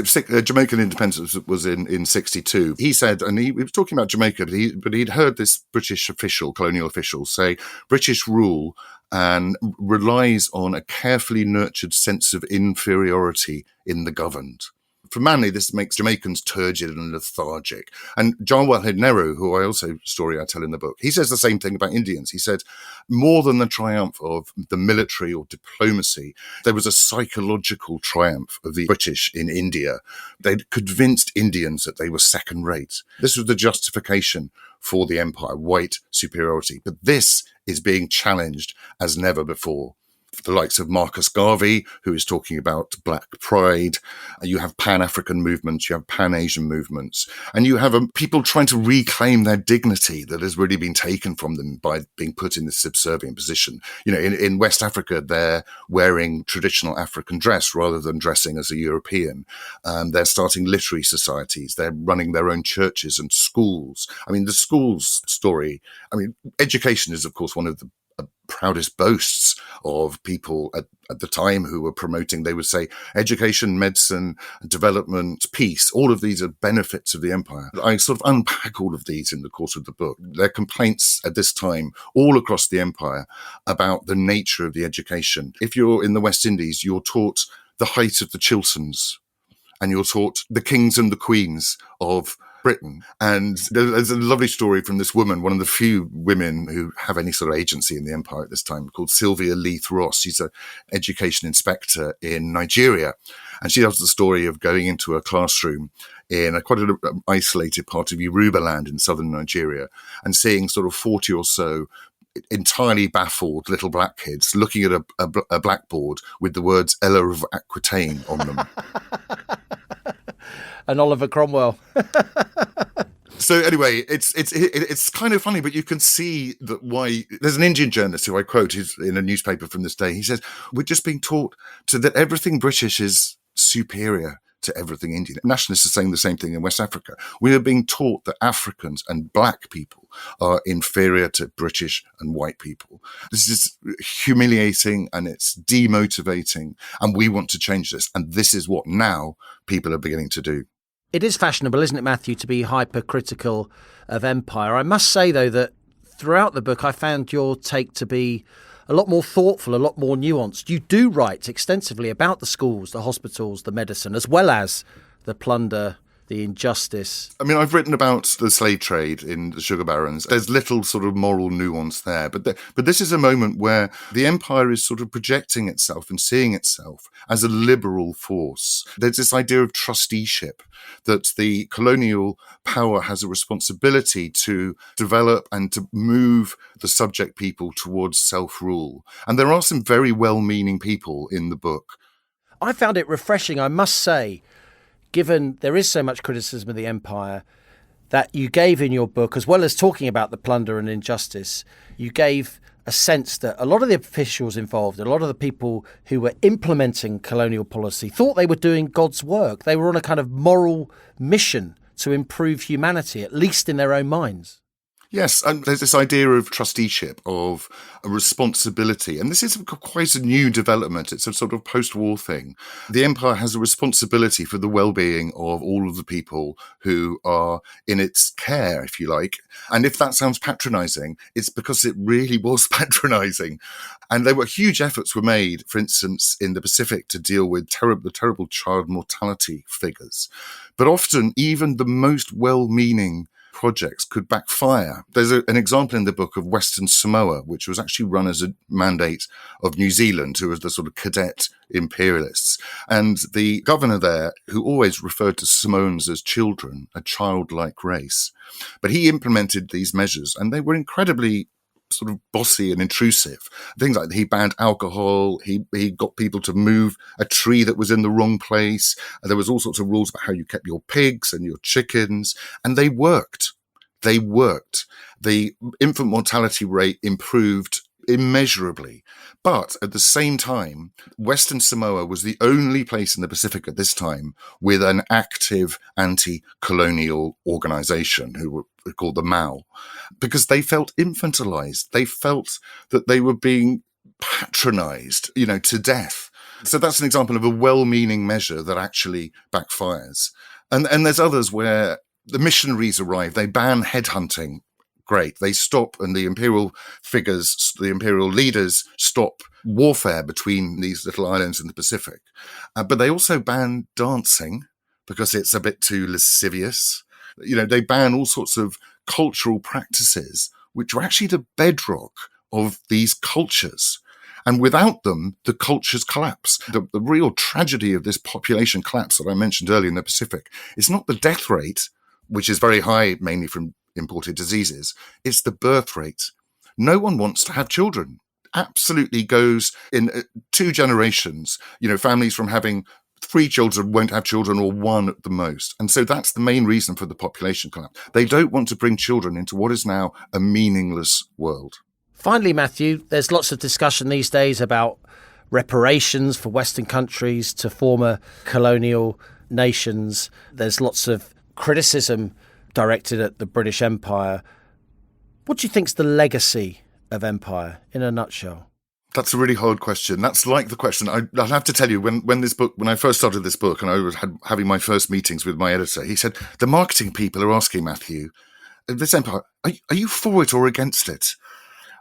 Jamaican independence was in 62. He said, and he was talking about Jamaica, but he'd heard this British official, colonial official, say British rule and relies on a carefully nurtured sense of inferiority in the governed. For Manley, this makes Jamaicans turgid and lethargic. And John Wellhead Nehru, who story I tell in the book, he says the same thing about Indians. He said, more than the triumph of the military or diplomacy, there was a psychological triumph of the British in India. They'd convinced Indians that they were second rate. This was the justification for the empire, white superiority. But this is being challenged as never before. The likes of Marcus Garvey, who is talking about black pride. You have Pan-African movements, you have Pan-Asian movements, and you have people trying to reclaim their dignity that has really been taken from them by being put in this subservient position. You know, in West Africa, they're wearing traditional African dress rather than dressing as a European. They're starting literary societies. They're running their own churches and schools. I mean, the schools story, education is, of course, one of the proudest boasts of people at the time who were promoting. They would say education, medicine, development, peace, all of these are benefits of the empire. I sort of unpack all of these in the course of the book. There are complaints at this time all across the empire about the nature of the education. If you're in the West Indies, you're taught the height of the Chilterns, and you're taught the kings and the queens of Britain. And there's a lovely story from this woman, one of the few women who have any sort of agency in the empire at this time, called Sylvia Leith Ross. She's an education inspector in Nigeria. And she tells the story of going into a classroom in quite an isolated part of Yoruba land in southern Nigeria and seeing sort of 40 or so entirely baffled little black kids looking at a blackboard with the words Ella of Aquitaine on them. And Oliver Cromwell. So anyway, it's kind of funny, but you can see that why. There's an Indian journalist who I quote, who's in a newspaper from this day. He says, we're just being taught that everything British is superior to everything Indian. Nationalists are saying the same thing in West Africa. We are being taught that Africans and black people are inferior to British and white people. This is humiliating and it's demotivating, and we want to change this. And this is what now people are beginning to do. It is fashionable, isn't it, Matthew, to be hypercritical of empire. I must say, though, that throughout the book, I found your take to be a lot more thoughtful, a lot more nuanced. You do write extensively about the schools, the hospitals, the medicine, as well as the plunder, the injustice. I mean, I've written about the slave trade in the sugar barons. There's little sort of moral nuance there. But this is a moment where the empire is sort of projecting itself and seeing itself as a liberal force. There's this idea of trusteeship, that the colonial power has a responsibility to develop and to move the subject people towards self-rule. And there are some very well-meaning people in the book. I found it refreshing, I must say, given there is so much criticism of the empire, that you gave in your book, as well as talking about the plunder and injustice, you gave a sense that a lot of the officials involved, a lot of the people who were implementing colonial policy, thought they were doing God's work. They were on a kind of moral mission to improve humanity, at least in their own minds. Yes, and there's this idea of trusteeship, of a responsibility. And this is quite a new development. It's a sort of post-war thing. The empire has a responsibility for the well-being of all of the people who are in its care, if you like. And if that sounds patronizing, it's because it really was patronizing. And there were huge efforts were made, for instance, in the Pacific to deal with the terrible child mortality figures. But often, even the most well-meaning projects could backfire. There's an example in the book of Western Samoa, which was actually run as a mandate of New Zealand, who was the sort of cadet imperialists. And the governor there, who always referred to Samoans as children, a childlike race, but he implemented these measures and they were incredibly sort of bossy and intrusive. Things like he banned alcohol, he got people to move a tree that was in the wrong place. There was all sorts of rules about how you kept your pigs and your chickens, and they worked. They worked. The infant mortality rate improved immeasurably. But at the same time, Western Samoa was the only place in the Pacific at this time with an active anti-colonial organization who were called the Mao, because they felt infantilized. They felt that they were being patronized, to death. So that's an example of a well-meaning measure that actually backfires. And there's others where the missionaries arrive, they ban headhunting. Great. They stop, and the imperial figures, the imperial leaders stop warfare between these little islands in the Pacific. But they also ban dancing because it's a bit too lascivious. They ban all sorts of cultural practices, which were actually the bedrock of these cultures. And without them, the cultures collapse. The real tragedy of this population collapse that I mentioned earlier in the Pacific is not the death rate, which is very high, mainly from imported diseases. It's the birth rate. No one wants to have children. Absolutely goes in 2 generations. Families from having 3 children won't have children, or 1 at the most. And so that's the main reason for the population collapse. They don't want to bring children into what is now a meaningless world. Finally, Matthew, there's lots of discussion these days about reparations for Western countries to former colonial nations. There's lots of criticism directed at the British Empire. What do you think's the legacy of empire in a nutshell? That's a really hard question. That's like the question. I'll have to tell you, when I first started this book and I was having my first meetings with my editor, he said, the marketing people are asking Matthew, this empire, are you for it or against it?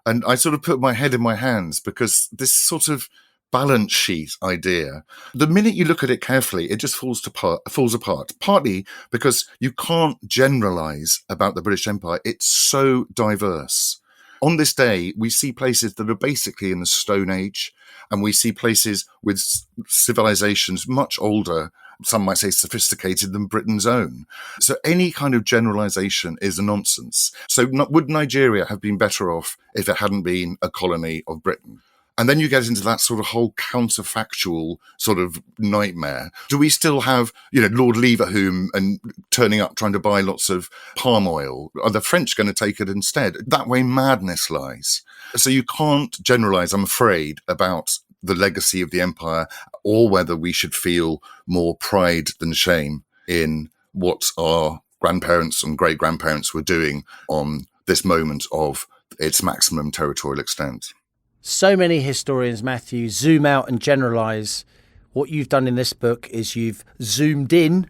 And I sort of put my head in my hands, because this sort of balance sheet idea, the minute you look at it carefully, it just falls apart, partly because you can't generalize about the British Empire. It's so diverse. On this day, we see places that are basically in the Stone Age, and we see places with civilizations much older, some might say sophisticated, than Britain's own. So any kind of generalization is a nonsense. So would Nigeria have been better off if it hadn't been a colony of Britain? And then you get into that sort of whole counterfactual sort of nightmare. Do we still have, Lord Leverhulme and turning up trying to buy lots of palm oil? Are the French going to take it instead? That way madness lies. So you can't generalize, I'm afraid, about the legacy of the empire, or whether we should feel more pride than shame in what our grandparents and great-grandparents were doing on this moment of its maximum territorial extent. So many historians, Matthew, zoom out and generalise. What you've done in this book is you've zoomed in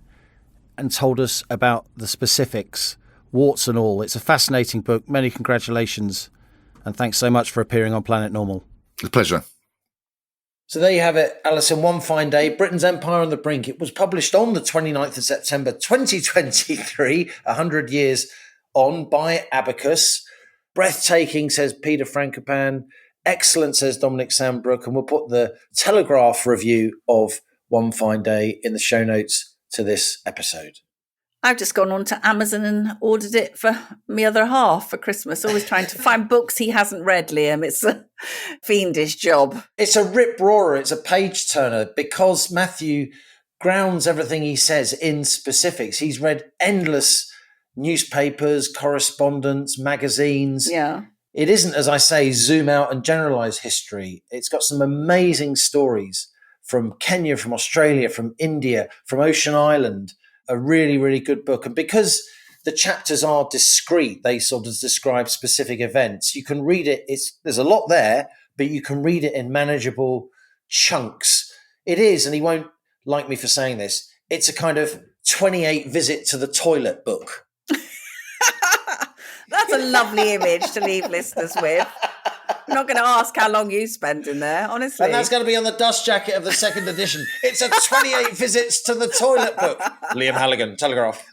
and told us about the specifics, warts and all. It's a fascinating book. Many congratulations. And thanks so much for appearing on Planet Normal. A pleasure. So there you have it, Alison. One fine day, Britain's Empire on the Brink. It was published on the 29th of September 2023, 100 years on, by Abacus. Breathtaking, says Peter Frankopan. Excellent, says Dominic Sandbrook, and we'll put the Telegraph review of One Fine Day in the show notes to this episode. I've just gone on to Amazon and ordered it for my other half for Christmas. Always trying to find books he hasn't read, Liam. It's a fiendish job. It's a rip-roarer. It's a page-turner, because Matthew grounds everything he says in specifics. He's read endless newspapers, correspondence, magazines. Yeah. It isn't, as I say, zoom out and generalize history. It's got some amazing stories from Kenya, from Australia, from India, from Ocean Island. A really, really good book. And because the chapters are discrete, they sort of describe specific events. You can read it. There's a lot there, but you can read it in manageable chunks. It is, and he won't like me for saying this, it's a kind of 28 visit to the toilet book. That's a lovely image to leave listeners with. I'm not going to ask how long you spend in there, honestly. And that's going to be on the dust jacket of the second edition. It's a 28 visits to the toilet book. Liam Halligan, Telegraph.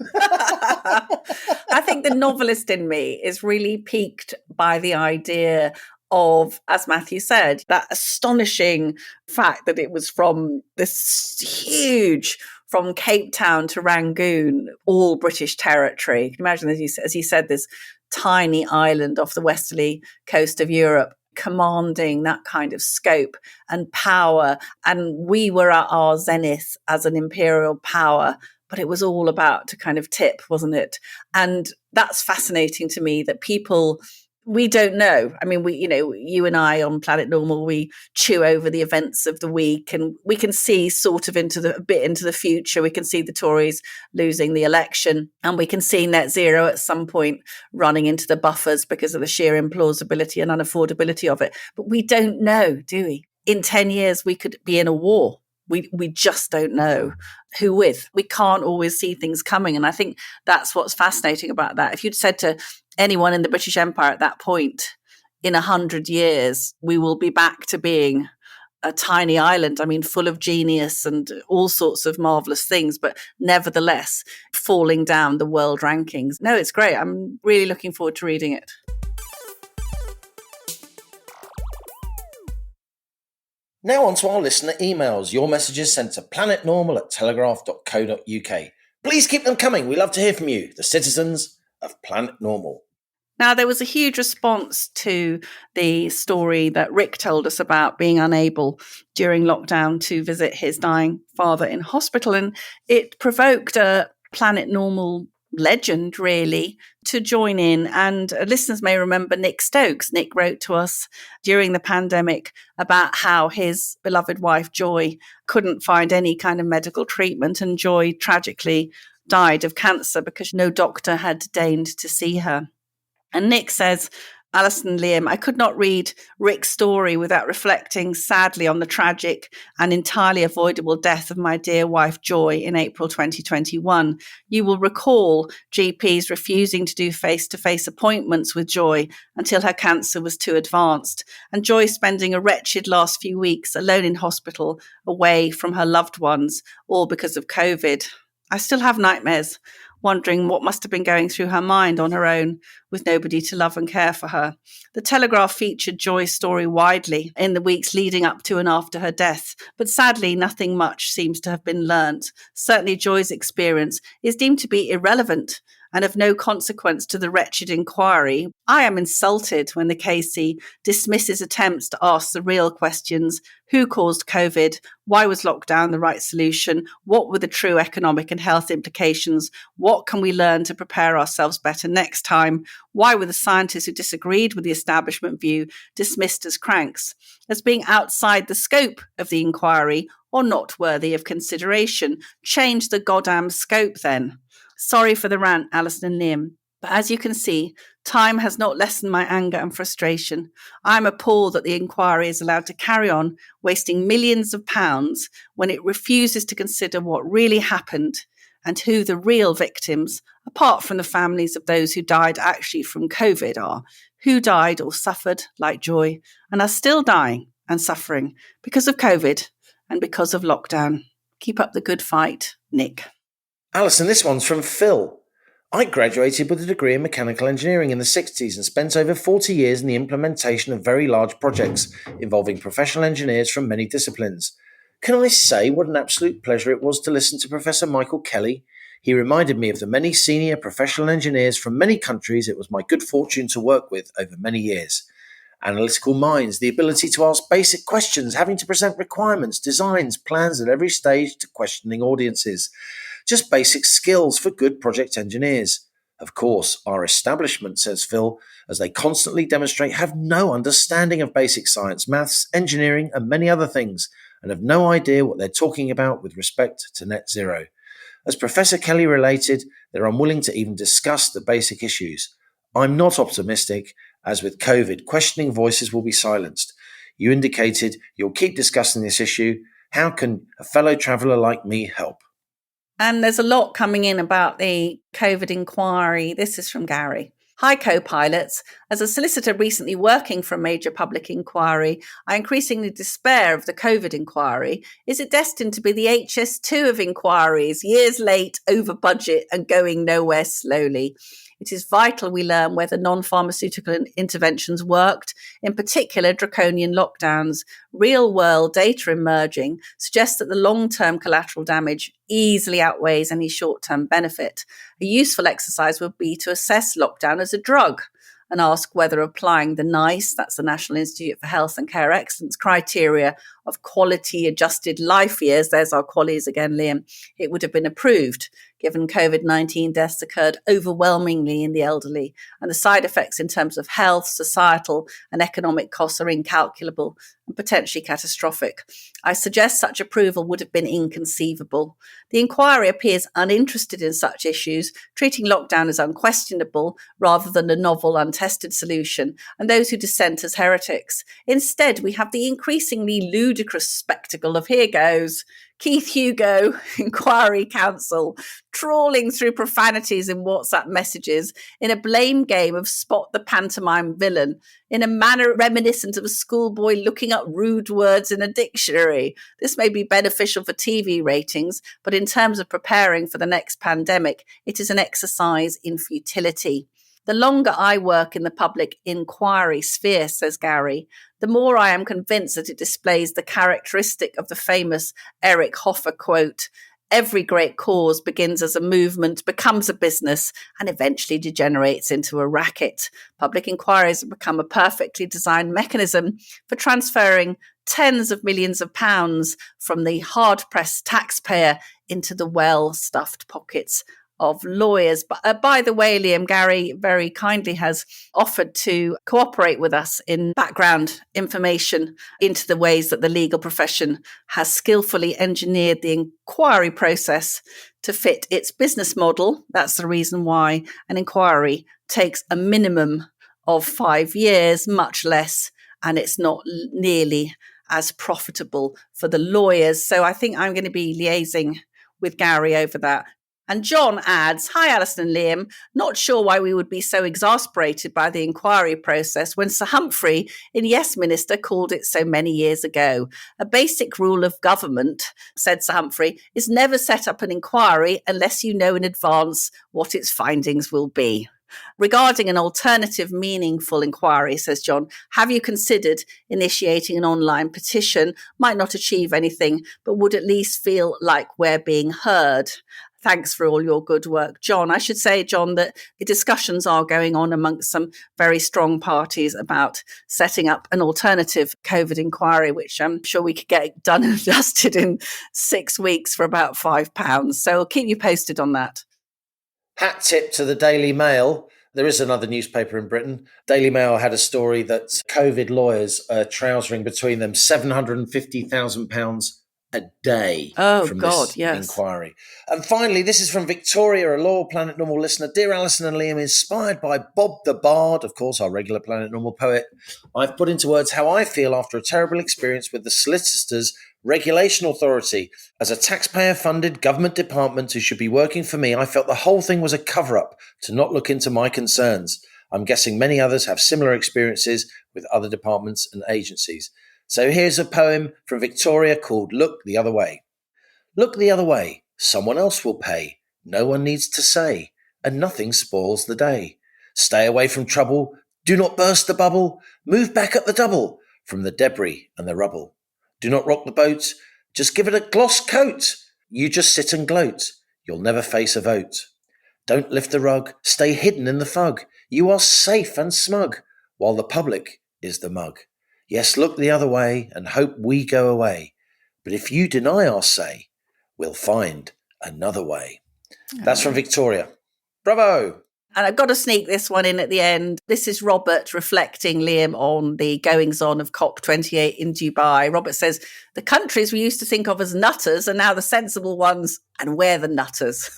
I think the novelist in me is really piqued by the idea of, as Matthew said, that astonishing fact that it was from this huge, from Cape Town to Rangoon, all British territory. Can you imagine, as he said, this tiny island off the westerly coast of Europe, commanding that kind of scope and power. And we were at our zenith as an imperial power, but it was all about to kind of tip, wasn't it? And that's fascinating to me, that people, we don't know. I mean, you and I on Planet Normal, we chew over the events of the week, and we can see sort of a bit into the future. We can see the Tories losing the election, and we can see net zero at some point running into the buffers because of the sheer implausibility and unaffordability of it. But we don't know, do we? In 10 years, we could be in a war. We just don't know who with. We can't always see things coming. And I think that's what's fascinating about that. If you'd said to anyone in the British Empire at that point, in 100 years, we will be back to being a tiny island, I mean, full of genius and all sorts of marvelous things, but nevertheless, falling down the world rankings. No, it's great. I'm really looking forward to reading it. Now on to our listener emails. Your messages sent to planetnormal@telegraph.co.uk. Please keep them coming. We love to hear from you, the citizens of Planet Normal. Now, there was a huge response to the story that Rick told us about being unable during lockdown to visit his dying father in hospital. And it provoked a Planet Normal legend, really, to join in. And listeners may remember Nick Stokes. Nick wrote to us during the pandemic about how his beloved wife, Joy, couldn't find any kind of medical treatment. And Joy tragically died of cancer because no doctor had deigned to see her. And Nick says, Alison and Liam, I could not read Rick's story without reflecting sadly on the tragic and entirely avoidable death of my dear wife, Joy, in April 2021. You will recall GPs refusing to do face-to-face appointments with Joy until her cancer was too advanced, and Joy spending a wretched last few weeks alone in hospital, away from her loved ones, all because of COVID. I still have nightmares, wondering what must have been going through her mind on her own, with nobody to love and care for her. The Telegraph featured Joy's story widely in the weeks leading up to and after her death, but sadly nothing much seems to have been learnt. Certainly Joy's experience is deemed to be irrelevant and of no consequence to the wretched inquiry. I am insulted when the KC dismisses attempts to ask the real questions. Who caused COVID? Why was lockdown the right solution? What were the true economic and health implications? What can we learn to prepare ourselves better next time? Why were the scientists who disagreed with the establishment view dismissed as cranks, as being outside the scope of the inquiry or not worthy of consideration? Change the goddamn scope then. Sorry for the rant, Alison and Liam, but as you can see, time has not lessened my anger and frustration. I am appalled that the inquiry is allowed to carry on, wasting millions of pounds when it refuses to consider what really happened and who the real victims, apart from the families of those who died actually from COVID, are. Who died or suffered like Joy and are still dying and suffering because of COVID and because of lockdown. Keep up the good fight, Nick. Alison, this one's from Phil. I graduated with a degree in mechanical engineering in the 60s and spent over 40 years in the implementation of very large projects involving professional engineers from many disciplines. Can I say what an absolute pleasure it was to listen to Professor Michael Kelly? He reminded me of the many senior professional engineers from many countries it was my good fortune to work with over many years. Analytical minds, the ability to ask basic questions, having to present requirements, designs, plans at every stage to questioning audiences. Just basic skills for good project engineers. Of course, our establishment, says Phil, as they constantly demonstrate, have no understanding of basic science, maths, engineering, and many other things, and have no idea what they're talking about with respect to net zero. As Professor Kelly related, they're unwilling to even discuss the basic issues. I'm not optimistic, as with COVID, questioning voices will be silenced. You indicated you'll keep discussing this issue. How can a fellow traveller like me help? And there's a lot coming in about the COVID inquiry. This is from Gary. Hi, co-pilots. As a solicitor recently working for a major public inquiry, I increasingly despair of the COVID inquiry. Is it destined to be the HS2 of inquiries, years late, over budget, and going nowhere slowly? It is vital we learn whether non-pharmaceutical interventions worked, in particular draconian lockdowns. Real-world data emerging suggests that the long-term collateral damage easily outweighs any short-term benefit. A useful exercise would be to assess lockdown as a drug and ask whether applying the NICE, that's the National Institute for Health and Care Excellence, criteria of quality adjusted life years, there's our qualies again, Liam, it would have been approved, given COVID-19 deaths occurred overwhelmingly in the elderly, and the side effects in terms of health, societal and economic costs are incalculable and potentially catastrophic. I suggest such approval would have been inconceivable. The inquiry appears uninterested in such issues, treating lockdown as unquestionable rather than a novel, untested solution, and those who dissent as heretics. Instead, we have the increasingly ludicrous spectacle of, here goes, Keith Hugo, Inquiry Council, trawling through profanities in WhatsApp messages in a blame game of spot the pantomime villain, in a manner reminiscent of a schoolboy looking up rude words in a dictionary. This may be beneficial for TV ratings, but in terms of preparing for the next pandemic, it is an exercise in futility. The longer I work in the public inquiry sphere, says Gary, the more I am convinced that it displays the characteristic of the famous Eric Hoffer quote, "Every great cause begins as a movement, becomes a business, and eventually degenerates into a racket." Public inquiries have become a perfectly designed mechanism for transferring tens of millions of pounds from the hard-pressed taxpayer into the well-stuffed pockets of lawyers. But by the way, Liam, Gary very kindly has offered to cooperate with us in background information into the ways that the legal profession has skillfully engineered the inquiry process to fit its business model. That's the reason why an inquiry takes a minimum of 5 years, much less, and it's not nearly as profitable for the lawyers. So I think I'm going to be liaising with Gary over that. And John adds, "Hi, Alison and Liam. Not sure why we would be so exasperated by the inquiry process when Sir Humphrey in Yes Minister called it so many years ago. A basic rule of government," said Sir Humphrey, "is never set up an inquiry unless you know in advance what its findings will be. Regarding an alternative, meaningful inquiry," says John, "have you considered initiating an online petition? Might not achieve anything, but would at least feel like we're being heard. Thanks for all your good work, John." I should say, John, that the discussions are going on amongst some very strong parties about setting up an alternative COVID inquiry, which I'm sure we could get done and dusted in 6 weeks for about £5. So I'll keep you posted on that. Hat tip to the Daily Mail. There is another newspaper in Britain. Daily Mail had a story that COVID lawyers are trousering between them £750,000 a day from this inquiry. And finally, this is from Victoria, a loyal Planet Normal listener. "Dear Alison and Liam, inspired by Bob the Bard," of course, our regular Planet Normal poet, "I've put into words how I feel after a terrible experience with the Solicitors Regulation Authority. As a taxpayer-funded government department who should be working for me, I felt the whole thing was a cover-up to not look into my concerns. I'm guessing many others have similar experiences with other departments and agencies." So here's a poem from Victoria called "Look the Other Way." Look the other way, someone else will pay. No one needs to say, and nothing spoils the day. Stay away from trouble, do not burst the bubble. Move back at the double from the debris and the rubble. Do not rock the boat, just give it a gloss coat. You just sit and gloat, you'll never face a vote. Don't lift the rug, stay hidden in the fug. You are safe and smug, while the public is the mug. Yes, look the other way and hope we go away. But if you deny our say, we'll find another way. That's from Victoria. Bravo! And I've got to sneak this one in at the end. This is Robert reflecting, Liam, on the goings-on of COP28 in Dubai. Robert says, "The countries we used to think of as nutters are now the sensible ones, and we're the nutters."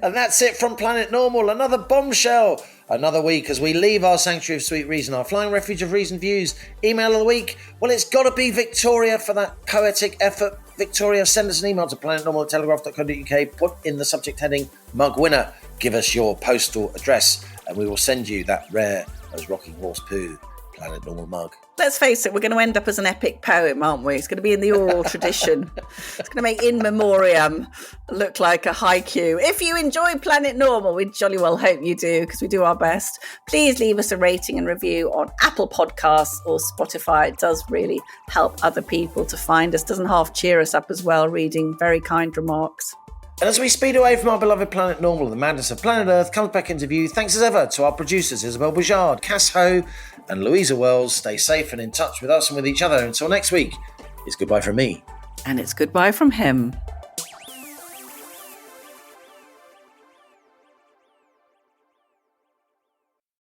And that's it from Planet Normal. Another bombshell. Another week as we leave our sanctuary of sweet reason, our flying refuge of reasoned views. Email of the week. Well, it's got to be Victoria for that poetic effort. Victoria, send us an email to planetnormal@telegraph.co.uk. Put in the subject heading "Mug Winner." Give us your postal address and we will send you that rare as rocking horse poo Planet Normal mug. Let's face it, we're going to end up as an epic poem, aren't we? It's going to be in the oral tradition. It's going to make In Memoriam look like a haiku. If you enjoy Planet Normal, we jolly well hope you do, because we do our best. Please leave us a rating and review on Apple Podcasts or Spotify. It does really help other people to find us. Doesn't half cheer us up as well, reading very kind remarks. And as we speed away from our beloved Planet Normal, the madness of Planet Earth comes back into view. Thanks as ever to our producers, Isabel Boujard, Cass Ho, and Louisa Wells. Stay safe and in touch with us and with each other. Until next week, it's goodbye from me. And it's goodbye from him.